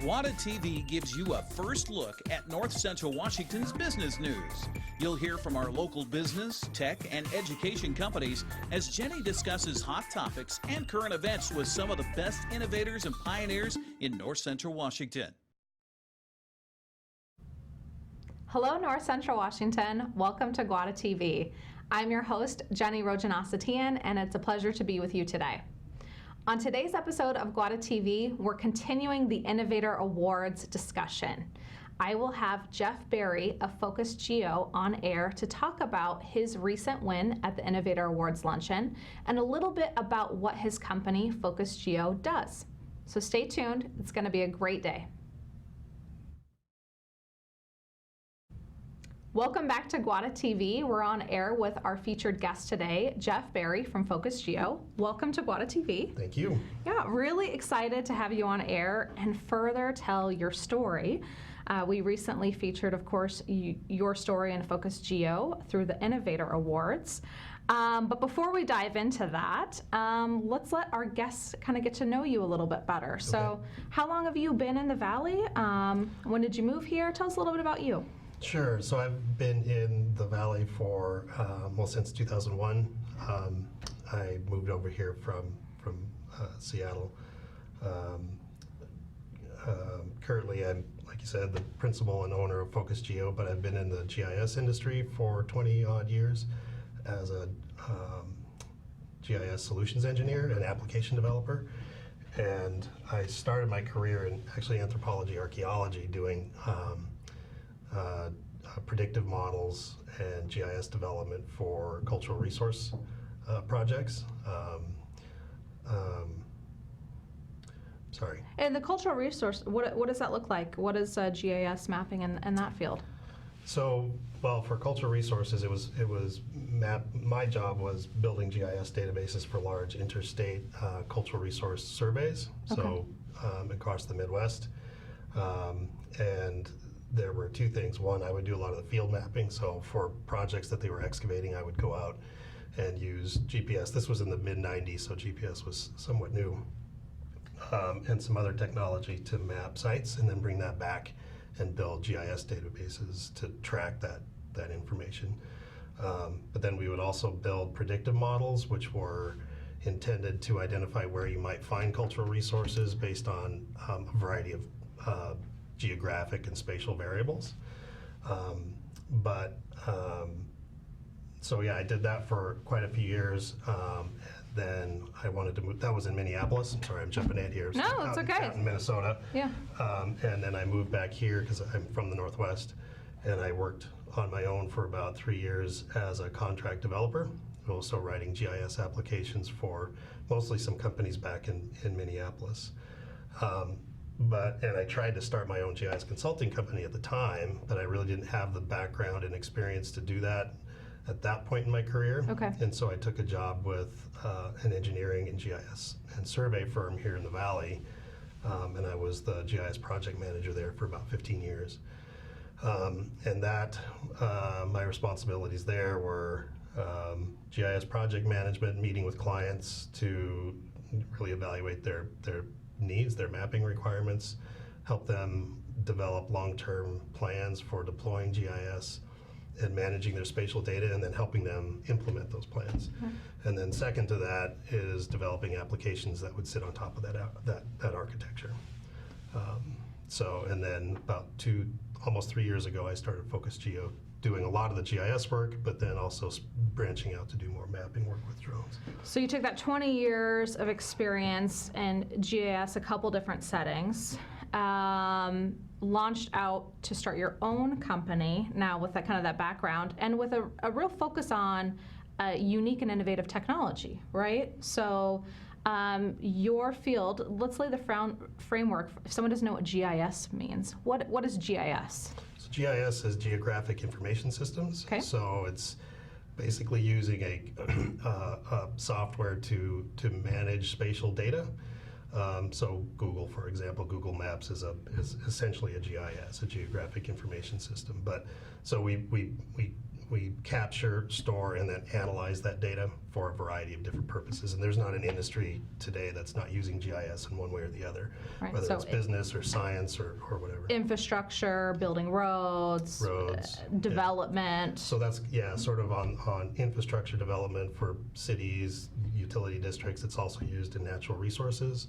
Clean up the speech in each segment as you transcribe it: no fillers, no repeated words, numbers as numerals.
GWATA TV gives you a first look at North Central Washington's business news. You'll hear from our local business, tech, and education companies as Jenny discusses hot topics and current events with some of the best innovators and pioneers in North Central Washington. Hello, North Central Washington. Welcome to GWATA TV. I'm your host, Jenny Rojanasatian, and it's a pleasure to be with you today. On today's episode of GWATA TV, we're continuing the Innovator Awards discussion. I will have Jeff Berry of FocusGeo on air to talk about his recent win at the Innovator Awards luncheon and a little bit about what his company, FocusGeo, does. So stay tuned. It's going to be a great day. Welcome back to GWATA TV. We're on air with our featured guest today, Jeff Berry from FocusGeo. Welcome to GWATA TV. Thank you. Yeah, really excited to have you on air and further tell your story. We recently featured, of course, your story in FocusGeo through the Innovator Awards. But before we dive into that, let's let our guests kind of get to know you a little bit better. Okay. So how long have you been in the Valley? When did you move here? Tell us a little bit about you. Sure. So I've been in the Valley for, well, since 2001. I moved over here from Seattle. Currently, I'm, like you said, the principal and owner of FocusGeo, but I've been in the GIS industry for 20-odd years as a GIS solutions engineer and application developer. And I started my career in actually anthropology, archaeology, doing predictive models and GIS development for cultural resource projects. Sorry. And the cultural resource, what does that look like? What is GIS mapping in that field? So, well, for cultural resources, my job was building GIS databases for large interstate cultural resource surveys, okay. So across the Midwest. And there were two things. One, I would do a lot of the field mapping. So for projects that they were excavating, I would go out and use GPS. This was in the mid-90s, so GPS was somewhat new. And some other technology to map sites and then bring that back and build GIS databases to track that information. But then we would also build predictive models, which were intended to identify where you might find cultural resources based on a variety of geographic and spatial variables. So yeah, I did that for quite a few years. Then I wanted to move, that was in Minneapolis. I'm sorry, I'm jumping ahead here. No, it's okay. Out in Minnesota. Yeah. And then I moved back here because I'm from the Northwest, and I worked on my own for about 3 years as a contract developer, also writing GIS applications for mostly some companies back in Minneapolis. And I tried to start my own GIS consulting company at the time, but I really didn't have the background and experience to do that at that point in my career. Okay. And so I took a job with an engineering and GIS and survey firm here in the Valley, and I was the GIS project manager there for about 15 years. And that, my responsibilities there were GIS project management, meeting with clients to really evaluate their needs, their mapping requirements, help them develop long-term plans for deploying GIS and managing their spatial data, and then helping them implement those plans. Mm-hmm. And then second to that is developing applications that would sit on top of that architecture. And then about almost 3 years ago, I started FocusGeo, doing a lot of the GIS work, but then also branching out to do more mapping work with drones. So you took that 20 years of experience in GIS, a couple different settings, launched out to start your own company now with that kind of that background and with a real focus on unique and innovative technology, right? So your field, let's lay the framework. If someone doesn't know what GIS means, what is GIS? So GIS is Geographic Information Systems. Okay. So it's basically using a software to manage spatial data. So Google, for example, Google Maps is essentially a GIS, a Geographic Information System. But so we we capture, store, and then analyze that data for a variety of different purposes. And there's not an industry today that's not using GIS in one way or the other, Right, whether so it's business or science or whatever. Infrastructure, building roads, development. So that's, sort of on infrastructure development for cities, utility districts. It's also used in natural resources.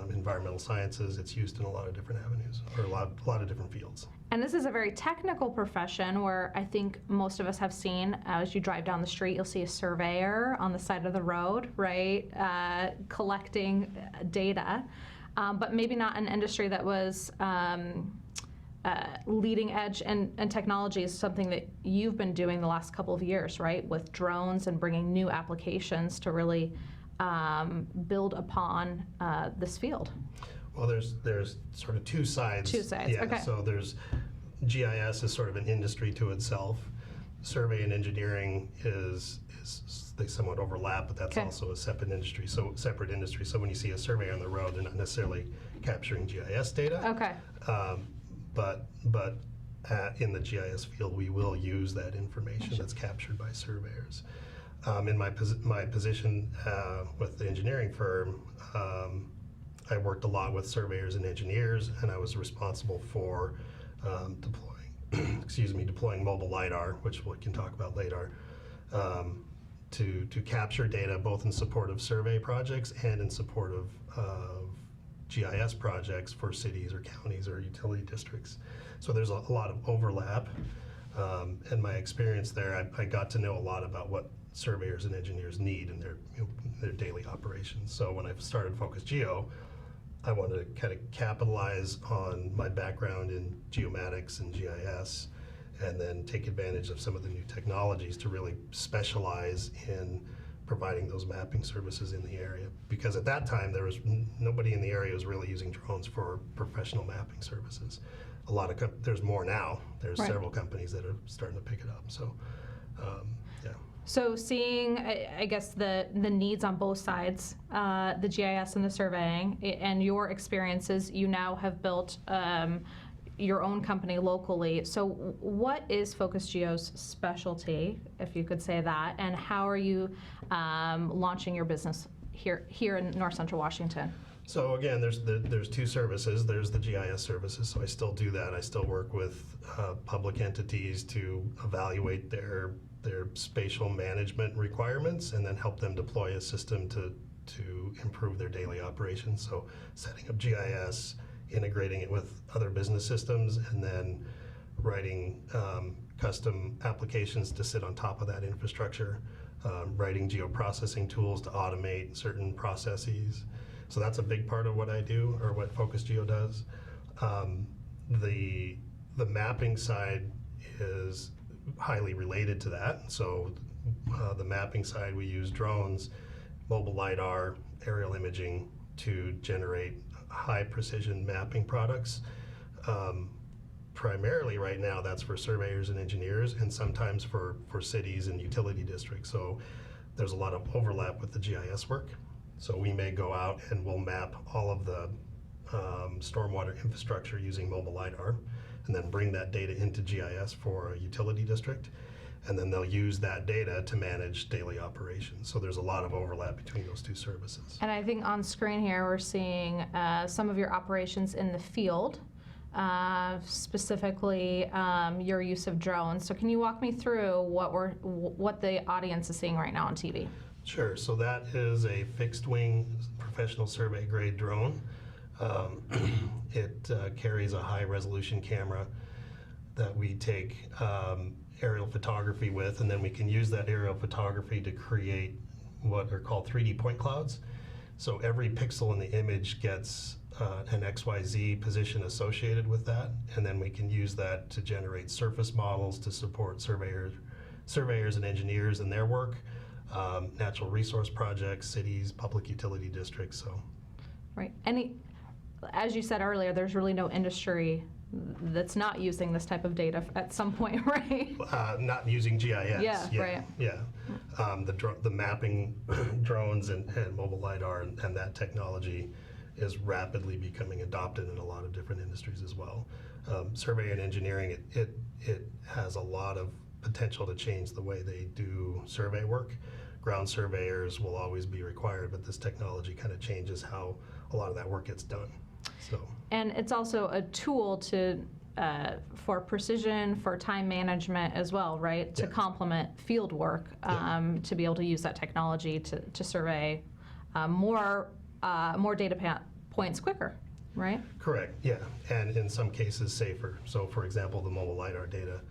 Environmental sciences, it's used in a lot of different avenues, or a lot of different fields. And this is a very technical profession where I think most of us have seen, as you drive down the street, you'll see a surveyor on the side of the road, right, collecting data, but maybe not an industry that was leading edge, and technology is something that you've been doing the last couple of years, right, with drones and bringing new applications to really build upon this field. Well, there's sort of two sides. Two sides, Yeah, okay. so there's GIS is sort of an industry to itself. Survey and engineering is they somewhat overlap, but that's Okay. also a separate industry. So when you see a survey on the road, they're not necessarily capturing GIS data. Okay. But in the GIS field, we will use that information that's captured by surveyors. In my position with the engineering firm, I worked a lot with surveyors and engineers, and I was responsible for deploying mobile LiDAR, which we can talk about later, to capture data both in support of survey projects and in support of GIS projects for cities or counties or utility districts. So there's a lot of overlap. In my experience there, I got to know a lot about what surveyors and engineers need in their daily operations. So when I started FocusGeo, I wanted to kind of capitalize on my background in geomatics and GIS, and then take advantage of some of the new technologies to really specialize in providing those mapping services in the area. Because at that time, there was nobody in the area was really using drones for professional mapping services. There's more now. There's Right. several companies that are starting to pick it up. So, yeah. So seeing, I guess, the needs on both sides, the GIS and the surveying, and your experiences, you now have built your own company locally. So what is FocusGeo's specialty, if you could say that, and how are you launching your business here in North Central Washington? So again, there's two services. There's the GIS services, so I still do that. I still work with public entities to evaluate their spatial management requirements and then help them deploy a system to improve their daily operations. So setting up GIS, integrating it with other business systems, and then writing custom applications to sit on top of that infrastructure, writing geoprocessing tools to automate certain processes. So that's a big part of what I do, or what FocusGeo does. The mapping side is highly related to that. So the mapping side, we use drones, mobile LiDAR, aerial imaging to generate high precision mapping products. Primarily right now, that's for surveyors and engineers, and sometimes for cities and utility districts. So there's a lot of overlap with the GIS work. So we may go out and we'll map all of the stormwater infrastructure using mobile LiDAR, and then bring that data into GIS for a utility district, and then they'll use that data to manage daily operations. So there's a lot of overlap between those two services. And I think on screen here we're seeing some of your operations in the field, specifically your use of drones. So can you walk me through what the audience is seeing right now on TV? Sure. So that is a fixed wing professional survey grade drone. It carries a high resolution camera that we take aerial photography with, and then we can use that aerial photography to create what are called 3D point clouds. So every pixel in the image gets an XYZ position associated with that, and then we can use that to generate surface models to support surveyors and engineers in their work, natural resource projects, cities, public utility districts. So, right. As you said earlier, there's really no industry that's not using this type of data at some point, right? Not using GIS. Yeah, right. Yeah. The mapping drones and mobile LiDAR and that technology is rapidly becoming adopted in a lot of different industries as well. Survey and engineering, it has a lot of potential to change the way they do survey work. Ground surveyors will always be required, but this technology kind of changes how a lot of that work gets done. So. And it's also a tool to for precision, for time management as well, right? To complement field work, to be able to use that technology to survey more data points quicker, right? Correct, yeah, and in some cases safer. So for example, the mobile LiDAR data,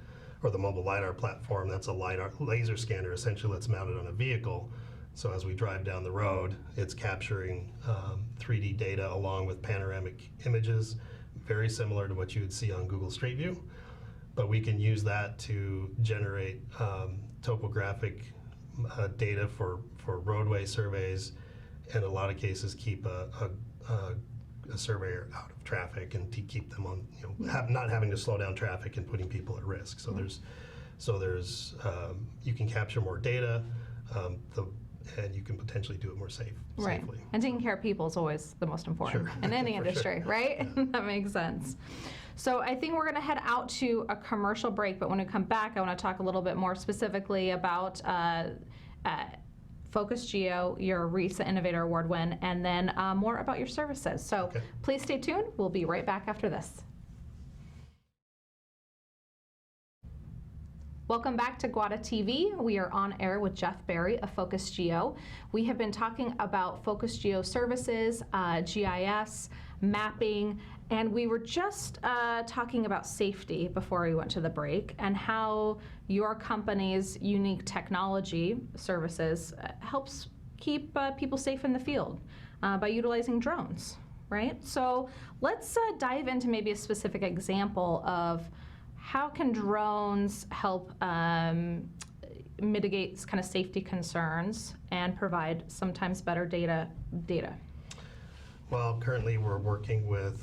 or the mobile LiDAR platform, that's a LiDAR laser scanner essentially that's mounted on a vehicle. So as we drive down the road, it's capturing 3D data along with panoramic images, very similar to what you would see on Google Street View. But we can use that to generate topographic data for roadway surveys, and in a lot of cases keep a surveyor out of traffic and to keep them on, not having to slow down traffic and putting people at risk. So there's you can capture more data, and you can potentially do it more safely. Right, and taking care of people is always the most important in any industry, right? Yeah. That makes sense. So I think we're going to head out to a commercial break, but when we come back, I want to talk a little bit more specifically about FocusGeo, your recent Innovator Award win, and then more about your services. So please stay tuned. We'll be right back after this. Welcome back to GWATA TV. We are on air with Jeff Berry of FocusGeo. We have been talking about FocusGeo services, GIS, mapping, and we were just talking about safety before we went to the break and how your company's unique technology services helps keep people safe in the field by utilizing drones, right? So let's dive into maybe a specific example of how can drones help mitigate kind of safety concerns and provide sometimes better data? Well, currently we're working with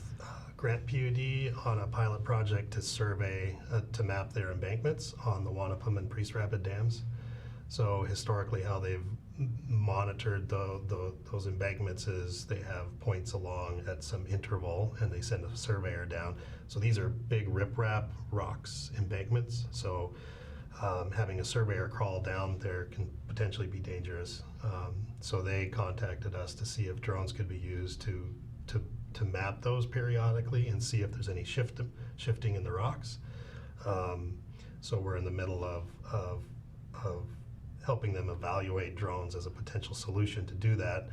Grant PUD on a pilot project to survey, to map their embankments on the Wanapum and Priest Rapid dams. So historically how they've monitored those embankments is they have points along at some interval and they send a surveyor down. So these are big riprap rocks embankments. So having a surveyor crawl down there can potentially be dangerous. So they contacted us to see if drones could be used to map those periodically and see if there's any shifting in the rocks. So we're in the middle of helping them evaluate drones as a potential solution to do that,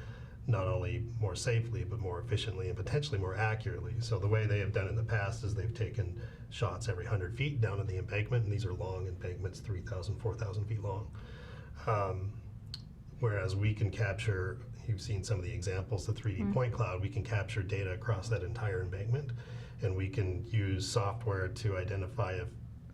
not only more safely, but more efficiently and potentially more accurately. So the way they have done it in the past is they've taken shots every 100 feet down to the embankment, and these are long embankments, 3,000, 4,000 feet long. Whereas we can capture, you've seen some of the examples, the 3D point cloud, we can capture data across that entire embankment, and we can use software to identify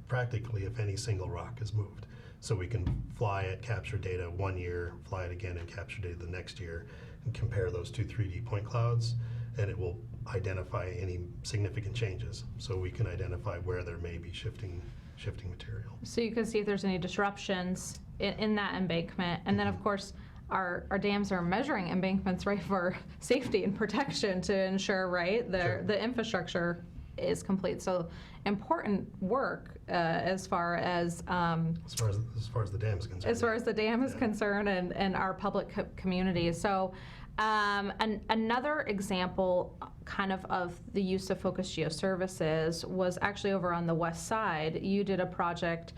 practically if any single rock is moved. So we can fly it, capture data 1 year, fly it again and capture data the next year, and compare those two 3D point clouds, and it will identify any significant changes. So we can identify where there may be shifting material. So you can see if there's any disruptions in that embankment, and then of course our dams are measuring embankments, right, for safety and protection to ensure, right, the infrastructure is complete. So important work as far as the dam is concerned. As far as the dam is concerned, and our public community. So another example kind of the use of FocusGeo services was actually over on the west side. You did a project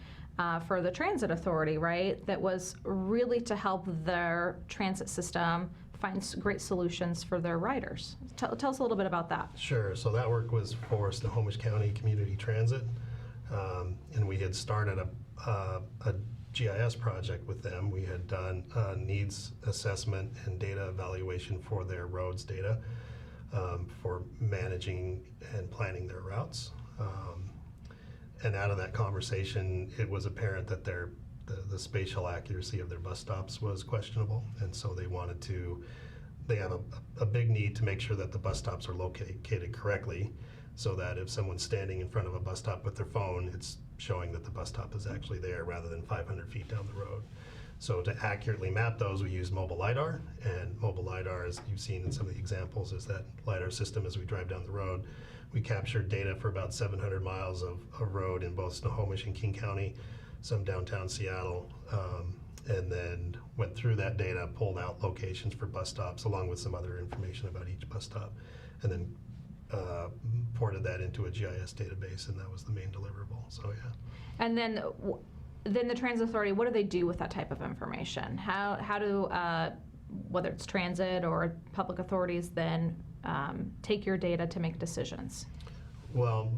for the Transit Authority, right, that was really to help their transit system find great solutions for their riders. Tell us a little bit about that. Sure. So that work was for Snohomish County Community Transit, and we had started a GIS project with them. We had done needs assessment and data evaluation for their roads data for managing and planning their routes. And out of that conversation, it was apparent that the spatial accuracy of their bus stops was questionable, and so they have a big need to make sure that the bus stops are located correctly, so that if someone's standing in front of a bus stop with their phone, it's showing that the bus stop is actually there rather than 500 feet down the road. So to accurately map those, we use mobile LiDAR, and mobile LiDAR, as you've seen in some of the examples, is that LiDAR system as we drive down the road. We captured data for about 700 miles of road in both Snohomish and King County, some downtown Seattle, and then went through that data, pulled out locations for bus stops along with some other information about each bus stop, and then ported that into a GIS database, and that was the main deliverable. So yeah. And then the transit authority, what do they do with that type of information? How do whether it's transit or public authorities then take your data to make decisions? Well,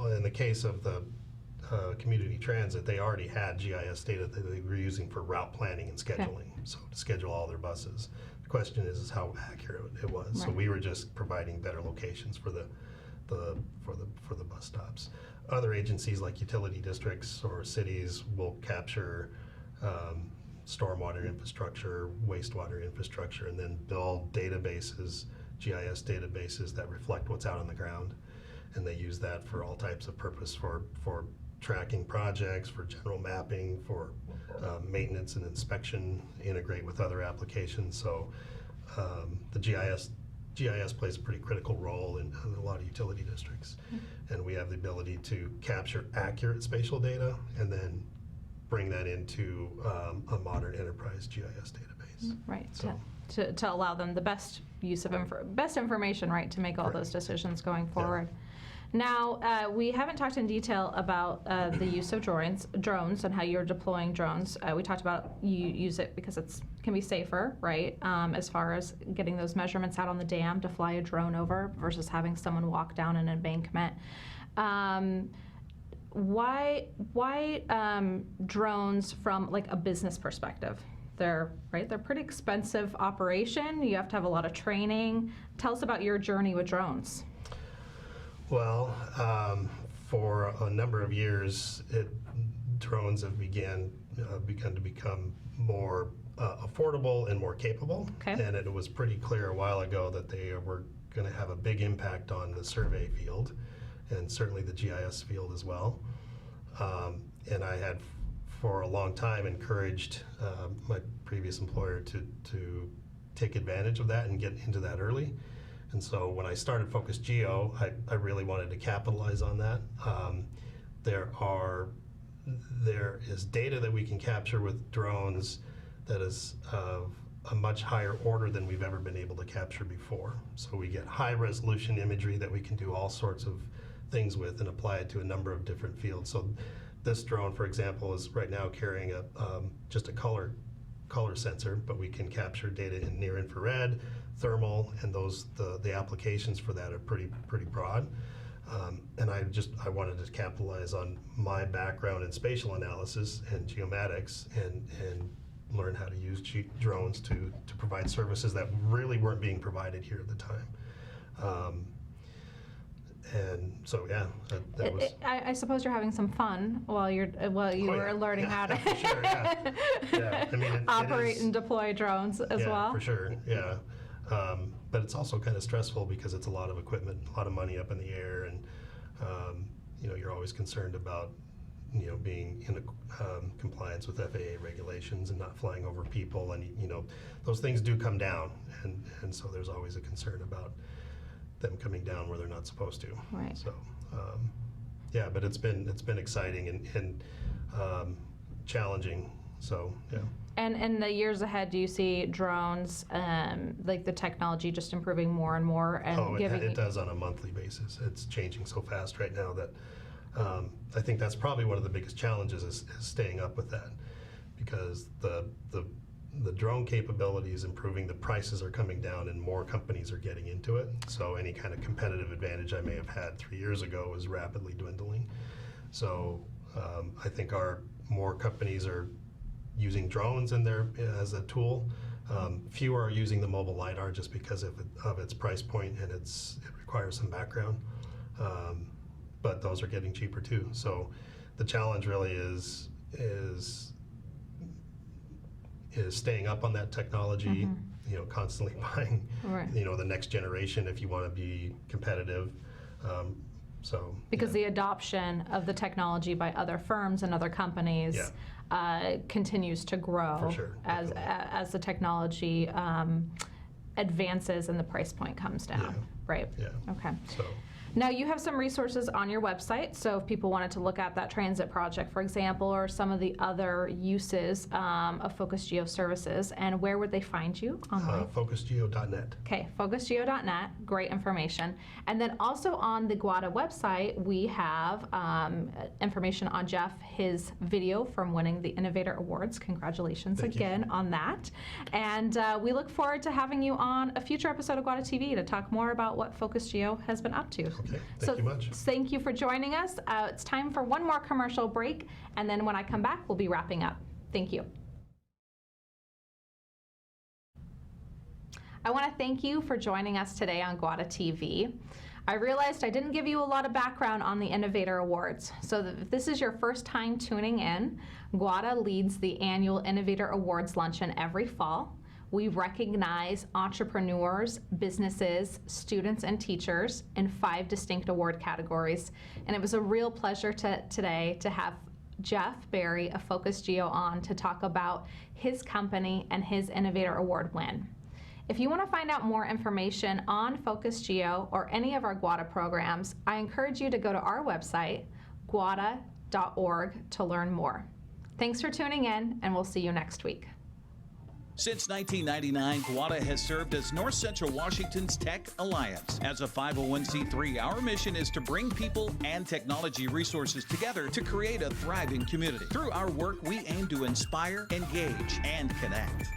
in the case of the community transit, they already had GIS data that they were using for route planning and scheduling, so to schedule all their buses. The question is how accurate it was. Right. So we were just providing better locations for the bus stops. Other agencies like utility districts or cities will capture stormwater infrastructure, wastewater infrastructure, and then build databases, GIS databases that reflect what's out on the ground. And they use that for all types of purpose, for tracking projects, for general mapping, for maintenance and inspection, integrate with other applications. So the GIS plays a pretty critical role in a lot of utility districts. Mm-hmm. And we have the ability to capture accurate spatial data and then bring that into a modern enterprise GIS database. Right, so, to allow them the best use of best information, right, to make all those decisions going forward. Yeah. Now, we haven't talked in detail about the use of drones and how you're deploying drones. We talked about you use it because it can be safer, right, as far as getting those measurements out on the dam to fly a drone over versus having someone walk down an embankment. Why drones from like a business perspective? They're pretty expensive operation. You have to have a lot of training. Tell us about your journey with drones. Well, for a number of years, drones have begun to become more affordable and more capable. Okay. And it was pretty clear a while ago that they were going to have a big impact on the survey field, and certainly the GIS field as well. And I had, for a long time, encouraged my previous employer to take advantage of that and get into that early. And so when I started FocusGeo, I really wanted to capitalize on that. There is data that we can capture with drones that is of a much higher order than we've ever been able to capture before. So we get high resolution imagery that we can do all sorts of things with and apply it to a number of different fields. So this drone, for example, is right now carrying just a color sensor, but we can capture data in near infrared, thermal, and the applications for that are pretty broad. And I wanted to capitalize on my background in spatial analysis and geomatics and learn how to use drones to provide services that really weren't being provided here at the time. And so, yeah, that was. I suppose you're having some fun while you were learning how to for sure, yeah. I mean, operate and deploy drones as well. Yeah, for sure, yeah. But it's also kind of stressful because it's a lot of equipment, a lot of money up in the air, and you're always concerned about being in compliance with FAA regulations and not flying over people, and those things do come down, and so there's always a concern about them coming down where they're not supposed to. Right. So, yeah, but it's been exciting and challenging. So, yeah. And in the years ahead, do you see drones, like the technology, just improving more and more? And it does on a monthly basis. It's changing so fast right now that I think that's probably one of the biggest challenges is staying up with that, because the drone capability is improving, the prices are coming down, and more companies are getting into it. So any kind of competitive advantage I may have had 3 years ago is rapidly dwindling. So I think more companies are using drones as a tool. Fewer are using the mobile LiDAR just because of its price point, and it requires some background. But those are getting cheaper too. So the challenge really is staying up on that technology, constantly buying, the next generation if you want to be competitive. So Because yeah. the adoption of the technology by other firms and other companies continues to grow For sure, as the technology advances and the price point comes down. Yeah. Right. Yeah. Okay. So Now you have some resources on your website, so if people wanted to look at that transit project, for example, or some of the other uses of FocusGeo services, and where would they find you online? FocusGeo.net. Okay, FocusGeo.net, great information. And then also on the GWATA website, we have information on Jeff, his video from winning the Innovator Awards. Congratulations Thank again on that. And we look forward to having you on a future episode of GWATA TV to talk more about what FocusGeo has been up to. Okay, thank you much. Thank you for joining us. It's time for one more commercial break, and then when I come back, we'll be wrapping up. Thank you. I want to thank you for joining us today on GWATA TV. I realized I didn't give you a lot of background on the Innovator Awards. So if this is your first time tuning in, GWATA leads the annual Innovator Awards luncheon every fall. We recognize entrepreneurs, businesses, students, and teachers in 5 distinct award categories. And it was a real pleasure today to have Jeff Berry of FocusGeo on to talk about his company and his Innovator Award win. If you want to find out more information on FocusGeo or any of our GWATA programs, I encourage you to go to our website, gwata.org, to learn more. Thanks for tuning in, and we'll see you next week. Since 1999, GWATA has served as North Central Washington's Tech Alliance. As a 501c3, our mission is to bring people and technology resources together to create a thriving community. Through our work, we aim to inspire, engage, and connect.